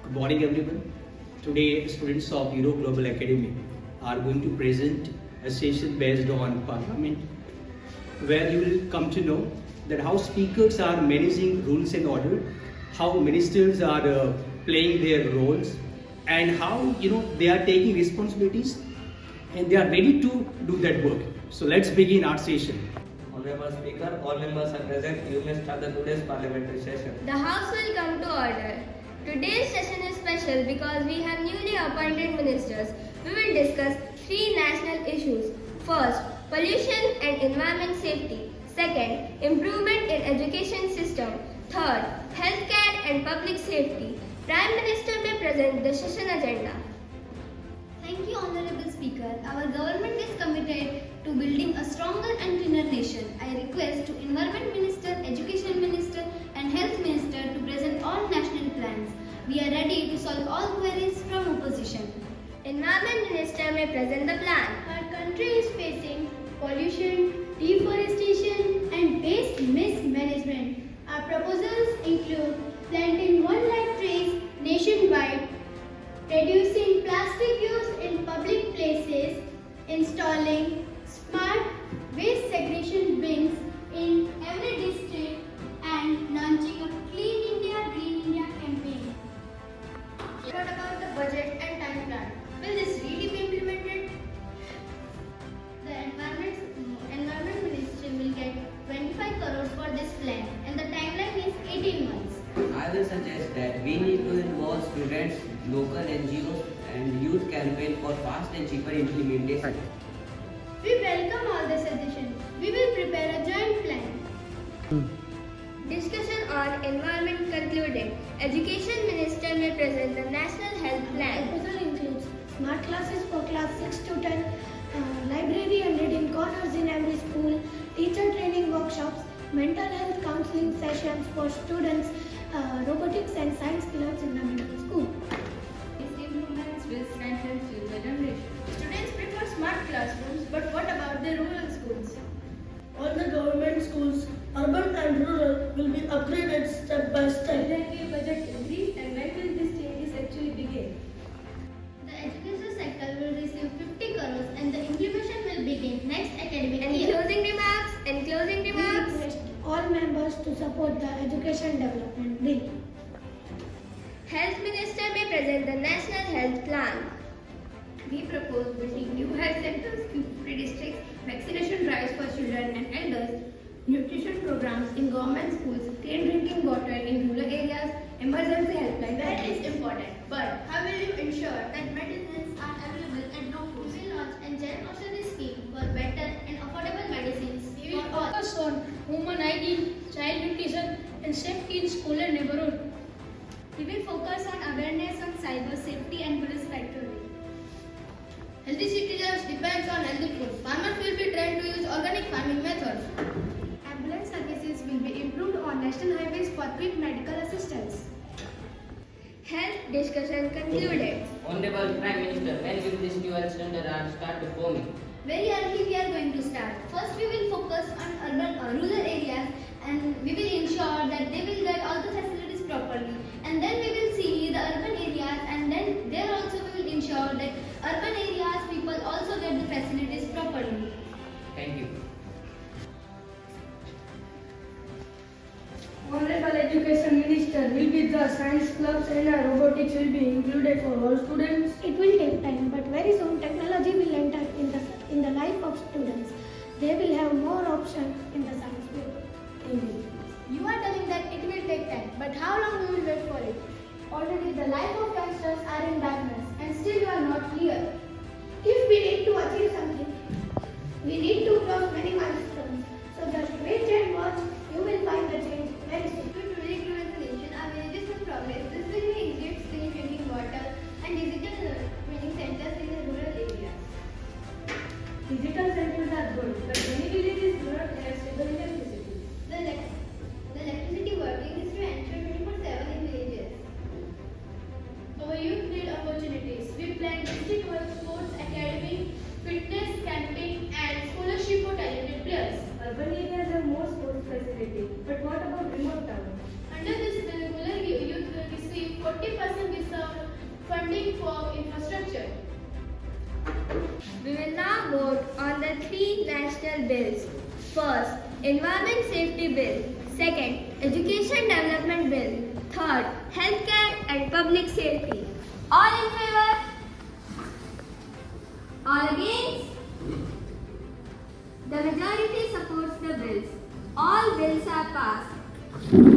Good morning everyone. Today students of Euro Global Academy are going to present a session based on Parliament where you will come to know that how speakers are managing rules and order, how ministers are playing their roles, and how they are taking responsibilities and they are ready to do that work. So let's begin our session. Honorable Speaker, all members are present. You may start the today's parliamentary session. The House will come to order. Today's session is special because we have newly appointed ministers. We will discuss three national issues. First, pollution and environment safety. Second, improvement in education system. Third, healthcare and public safety. Prime Minister may present the session agenda. Thank you, Honorable Speaker. Our government is committed to building a stronger and cleaner nation. I request to Environment Minister, Education Minister and Health Minister to present all national plans. We are ready to solve all queries from opposition. Environment Minister may present the plan. Our country is facing pollution, deforestation and waste mismanagement. Our proposals include planting 1 lakh trees nationwide, reducing plastic use in public places, installing smart waste segregation bins in every district, and launching a Clean India, Green India campaign. What about the budget and time plan? Will this really be implemented? The Environment Ministry will get 25 crores for this plan, and the timeline is 18 months. I will suggest that we need to involve students, local NGOs and youth campaign for fast and cheaper implementation. We welcome all the suggestions. We will prepare a joint plan. Discussion on environment concluded. Education Minister may present the National Health Plan. Proposal includes smart classes for class 6 to 10, library and reading corners in every school, teacher training workshops, mental health counseling sessions for students, robotics and science clubs in the middle school. These improvements will strengthen future generations. Students prefer smart classrooms, but what about the rural schools? All the government schools, urban and rural, will be upgraded step by step. Will budget increase and when will this changes actually begin? The education sector will receive 50 crores and the implementation will begin next academic And year. closing We remarks. request all members to support the Education Development Bill. Health Minister may present the National Health Plan. We propose building new health centers in 50 districts, vaccination drives for children and elders, nutrition programs in government schools, clean drinking water in rural areas, emergency helpline. That is important. But how will you ensure that medicines are available and no food? We will launch a Jan Aushadhi scheme for better and affordable medicines. We will focus on women hygiene, child nutrition, and safety in school and neighborhood. We will focus on awareness on cyber safety and police patrolling. Healthy citizens depend on healthy food. Farmers will be trained to use organic farming methods. Ambulance services will be improved on national highways for quick medical assistance. Health discussion concluded. Honorable Prime Minister, when will this new health center start performing? Very early we are going to start. First we will focus on rural areas and we will ensure that they will get all the facilities properly. And then we will see the urban areas and then there also we will ensure that urban areas people also get the facilities properly. Thank you. Honorable Education Minister, will be the science clubs and robotics will be included for all students? It will take time, but very soon technology will enter in the life of students. They will have more options in the science field. You are telling that it will take time, but how long we will wait for it? Already the life of youngsters are in darkness and still you are not clear. If we need to achieve something, we need to cross many milestones. So just wait and watch, you will find the change very soon. Due to rural nation, our villages will progress. This will include clean drinking water and digital training centers in the rural areas. Digital centers are good, but many villages do not have stable electricity. The electricity working is to ensure 24/7 in villages. Our youth need opportunities. We plan district-wide sports academy, fitness campaign and scholarship for talented players. Urban areas have more sports facilities, but what about remote towns? Under this bill, rural youth will receive 40% discount funding for infrastructure. We will now vote on the three national bills. First, Environment Safety Bill. Second, Education Development Bill. Third, Healthcare and Public Safety. All in favor? All against? The majority supports the bills. All bills are passed.